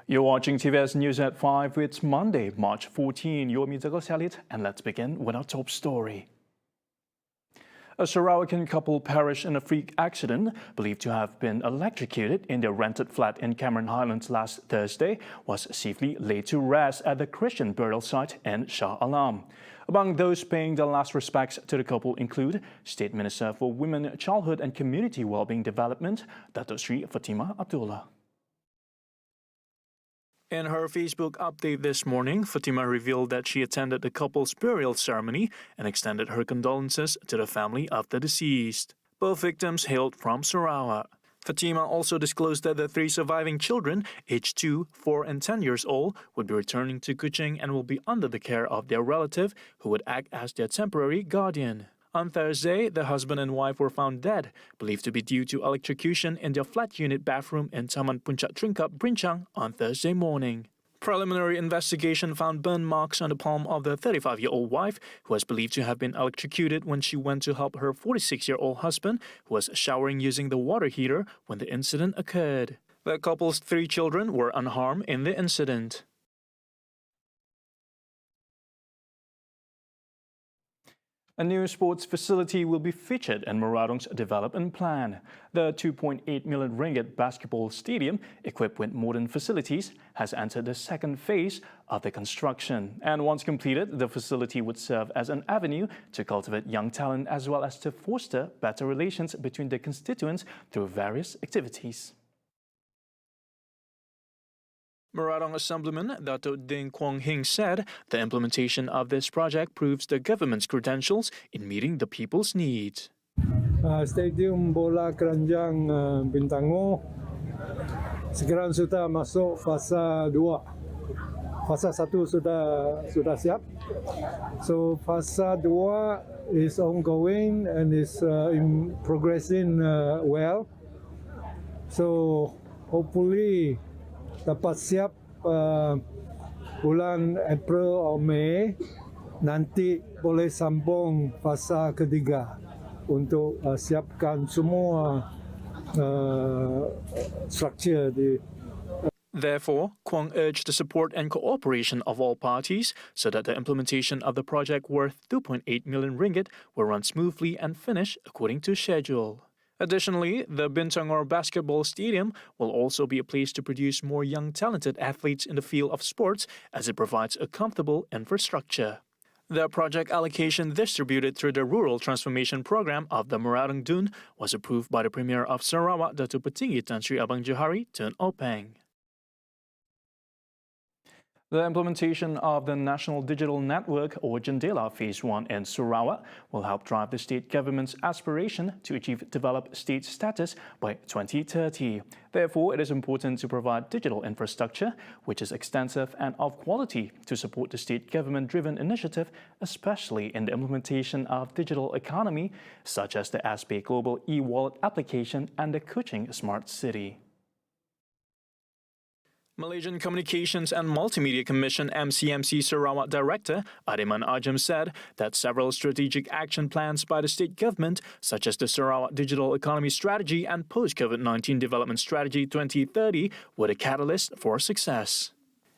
You're watching TVS News at 5. It's Monday, March 14. You're Mitako Salit, and let's begin with our top story. A SARAWAKIAN couple perished in a freak accident, believed to have been electrocuted in their rented flat in Cameron Highlands last Thursday, was safely laid to rest at the Christian burial site in SHAH. Among those paying their last respects to the couple include State Minister for Women, Childhood and Community Wellbeing Development, Dato Sri Fatimah Abdullah. In her Facebook update this morning, Fatimah revealed that she attended the couple's burial ceremony and extended her condolences to the family of the deceased. Both victims hailed from Sarawak. Fatimah also disclosed that the three surviving children, aged 2, 4 and 10 years old, would be returning to Kuching and will be under the care of their relative, who would act as their temporary guardian. On Thursday, the husband and wife were found dead, believed to be due to electrocution in their flat unit bathroom in Taman Puncak Tringkap, Brinchang on Thursday morning. Preliminary investigation found burn marks on the palm of the 35-year-old wife, who was believed to have been electrocuted when she went to help her 46-year-old husband, who was showering using the water heater when the incident occurred. The couple's 3 children were unharmed in the incident. A new sports facility will be featured in Muradong's development plan. The 2.8 million ringgit basketball stadium, equipped with modern facilities, has entered the second phase of the construction. And once completed, the facility would serve as an avenue to cultivate young talent as well as to foster better relations between the constituents through various activities. Muradong Assemblyman Dato Ding Kwong Hing said the implementation of this project proves the government's credentials in meeting the people's needs. Stadium bola keranjang Bintangor sekarang sudah masuk fasa 2. Fasa 1 sudah siap. So fasa 2 is ongoing and is progressing well. So hopefully dapat siap bulan April atau Mei, nanti boleh sambung fasa ketiga untuk siapkan semua struktur di. Therefore, Kwong urged the support and cooperation of all parties so that the implementation of the project worth 2.8 million ringgit will run smoothly and finish according to schedule. Additionally, the Bintangor basketball stadium will also be a place to produce more young talented athletes in the field of sports as it provides a comfortable infrastructure. The project allocation distributed through the Rural Transformation Program of the Muradong Dun was approved by the Premier of Sarawak, Dato Petinggi Tan Sri Abang Johari Tun Openg. The implementation of the National Digital Network, or Jendela Phase 1 in Sarawak, will help drive the state government's aspiration to achieve developed state status by 2030. Therefore, it is important to provide digital infrastructure, which is extensive and of quality, to support the state government-driven initiative, especially in the implementation of digital economy, such as the SPay Global e-wallet application and the Kuching Smart City. Malaysian Communications and Multimedia Commission MCMC Sarawak Director Adiman Ajam said that several strategic action plans by the state government, such as the Sarawak Digital Economy Strategy and Post-COVID-19 Development Strategy 2030, were a catalyst for success.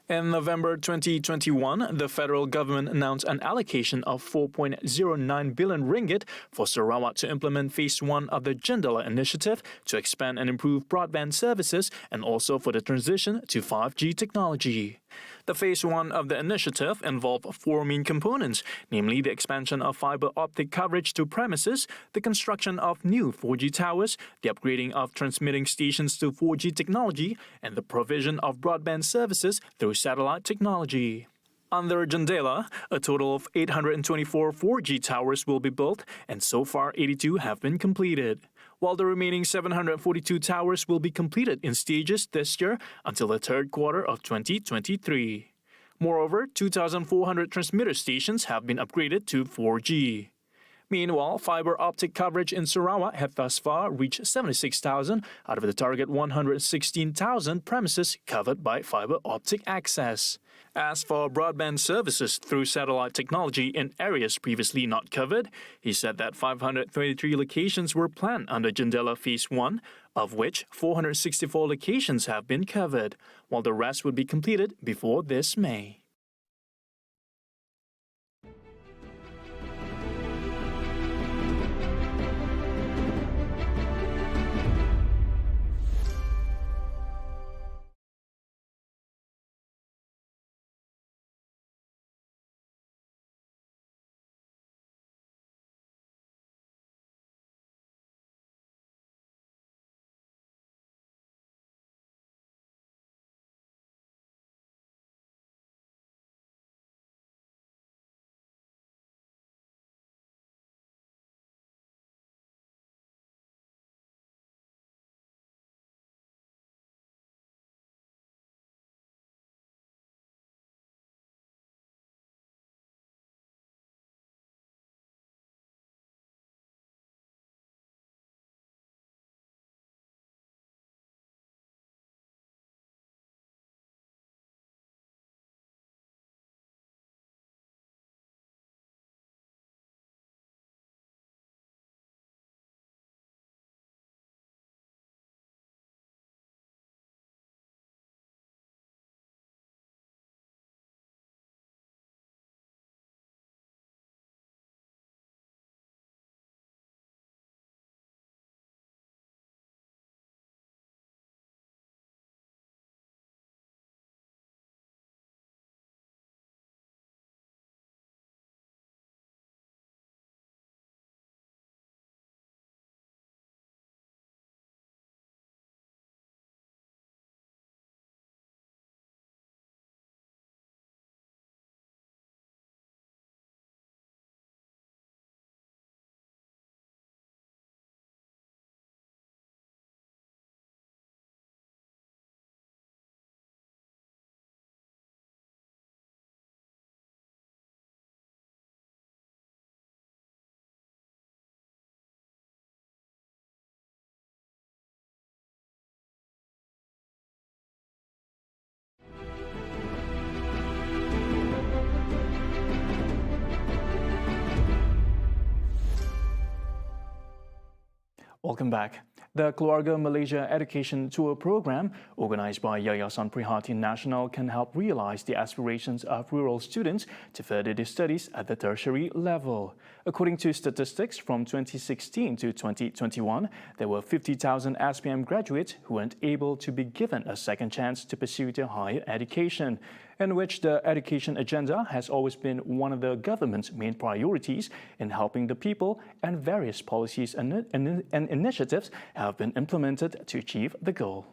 In November 2021, the federal government announced an allocation of 4.09 billion ringgit for Sarawak to implement Phase 1 of the Jendela initiative to expand and improve broadband services and also for the transition to 5G technology. The Phase 1 of the initiative involved 4 main components, namely the expansion of fiber optic coverage to premises, the construction of new 4G towers, the upgrading of transmitting stations to 4G technology, and the provision of broadband services through satellite technology. Under Jendela, a total of 824 4G towers will be built, and so far 82 have been completed, while the remaining 742 towers will be completed in stages this year until the third quarter of 2023. Moreover, 2,400 transmitter stations have been upgraded to 4G. Meanwhile, fiber optic coverage in Sarawak had thus far reached 76,000 out of the target 116,000 premises covered by fiber optic access. As for broadband services through satellite technology in areas previously not covered, he said that 523 locations were planned under Jendela Phase 1, of which 464 locations have been covered, while the rest would be completed before this May. Welcome back. The Keluarga Malaysia Education Tour program, organized by Yayasan Prihatin Nasional, can help realize the aspirations of rural students to further their studies at the tertiary level. According to statistics from 2016 to 2021, there were 50,000 SPM graduates who weren't able to be given a second chance to pursue their higher education, in which the education agenda has always been one of the government's main priorities in helping the people, and various policies and initiatives have been implemented to achieve the goal.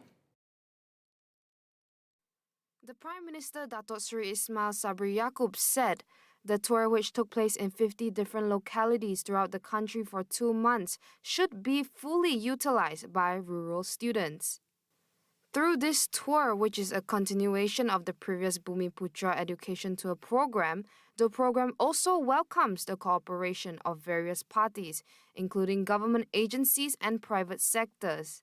The Prime Minister Datuk Seri Ismail Sabri Yaakob said the tour, which took place in 50 different localities throughout the country for 2 months, should be fully utilized by rural students. Through this tour, which is a continuation of the previous Bumi Putra Education Tour program, the program also welcomes the cooperation of various parties, including government agencies and private sectors.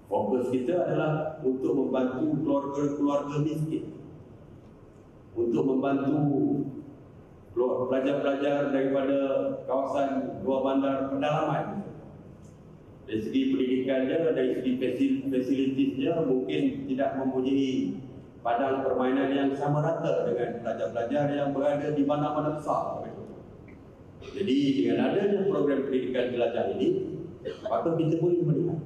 Fokus kita adalah untuk membantu keluarga-keluarga miskin, untuk membantu pelajar-pelajar daripada kawasan luar bandar pedalaman. Dari segi pendidikannya, dari segi fasilitasnya mungkin tidak mempunyai padang permainan yang sama rata dengan pelajar-pelajar yang berada di mana-mana besar. Jadi dengan adanya program pendidikan jelajah ini, patut kita boleh melihat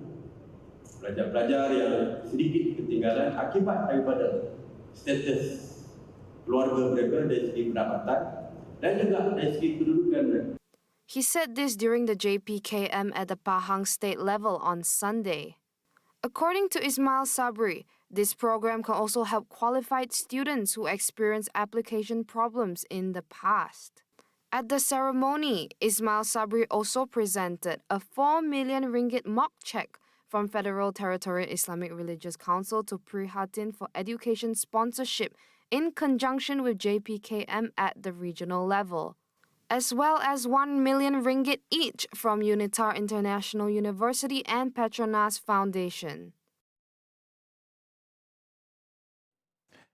pelajar-pelajar yang sedikit ketinggalan akibat daripada status keluarga mereka dari segi pendapatan dan juga dari segi kedudukan mereka. He said this during the JPKM at the Pahang state level on Sunday. According to Ismail Sabri, this program can also help qualified students who experience application problems in the past. At the ceremony, Ismail Sabri also presented a 4 million ringgit mock check from Federal Territorial Islamic Religious Council to Prihatin for education sponsorship in conjunction with JPKM at the regional level. as well as 1 million ringgit each from Unitar International University and Petronas Foundation.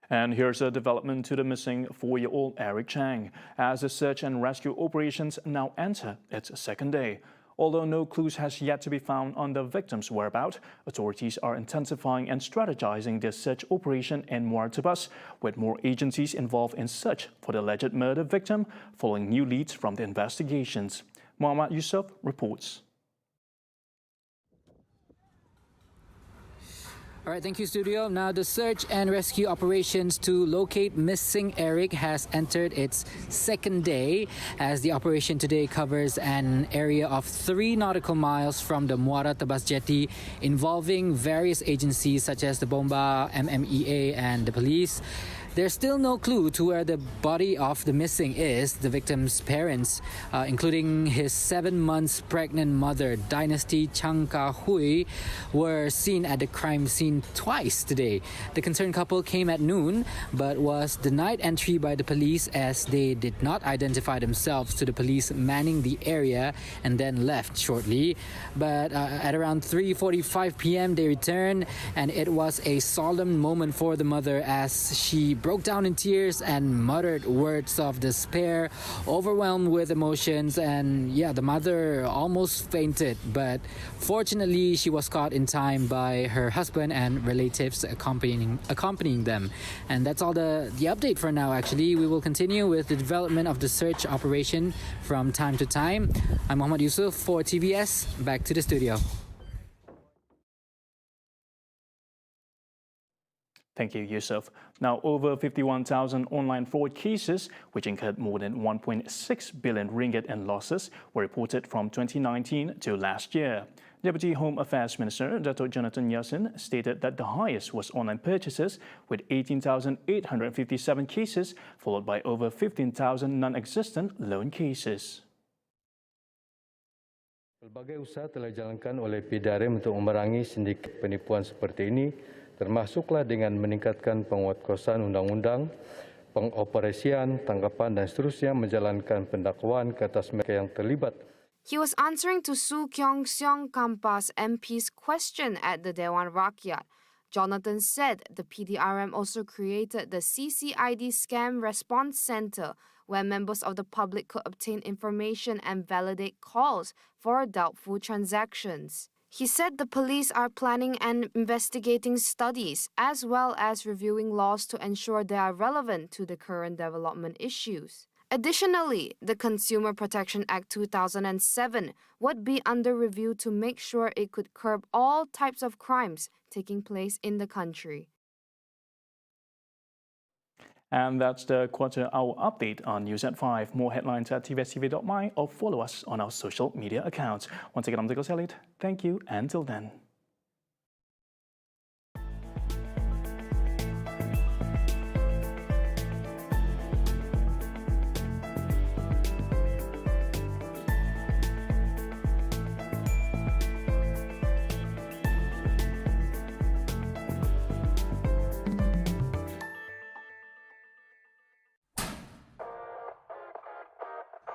And here's a development to the missing 4-year-old Eric Chang, as the search and rescue operations now enter its second day. Although no clues has yet to be found on the victim's whereabouts, authorities are intensifying and strategizing their search operation in Muara Tebas, with more agencies involved in search for the alleged murder victim, following new leads from the investigations. Muhammad Yusuf reports. All right, thank you, studio. Now, the search and rescue operations to locate missing Eric has entered its second day, as the operation today covers an area of 3 nautical miles from the Muara Tebas jetty, involving various agencies such as the Bomba, MMEA, and the police. There's still no clue to where the body of the missing is. The victim's parents, including his 7 months pregnant mother, Dynasty Chang Ka Hui, were seen at the crime scene twice today. The concerned couple came at noon, but was denied entry by the police as they did not identify themselves to the police manning the area, and then left shortly. But at around 3:45 p.m. they returned, and it was a solemn moment for the mother as she broke down in tears and muttered words of despair, overwhelmed with emotions. And yeah, the mother almost fainted, but fortunately she was caught in time by her husband and relatives accompanying them. And that's all the update for now. Actually, we will continue with the development of the search operation from time to time. I'm Muhammad Yusuf for TVS. Back to the studio. Thank you, Yusuf. Now, over 51,000 online fraud cases, which incurred more than 1.6 billion ringgit in losses, were reported from 2019 to last year. Deputy Home Affairs Minister Dato' Jonathan Yassin stated that the highest was online purchases, with 18,857 cases, followed by over 15,000 non-existent loan cases. Berbagai usaha telah dijalankan oleh PDRM untuk memerangi sindiket penipuan seperti ini, termasuklah dengan meningkatkan penguatkuasaan undang-undang, pengoperasian, tangkapan dan seterusnya, menjalankan pendakwaan ke atas mereka yang terlibat. He was answering to Su Kyong Seong Kampas MP's question at the Dewan Rakyat. Jonathan said the PDRM also created the CCID Scam Response Center, where members of the public could obtain information and validate calls for doubtful transactions. He said the police are planning and investigating studies, as well as reviewing laws to ensure they are relevant to the current development issues. Additionally, the Consumer Protection Act 2007 would be under review to make sure it could curb all types of crimes taking place in the country. And that's the quarter-hour update on News at 5. More headlines at TVSTVMY or follow us on our social media accounts. Once again, I'm Nicholas Elliott. Thank you, and till then.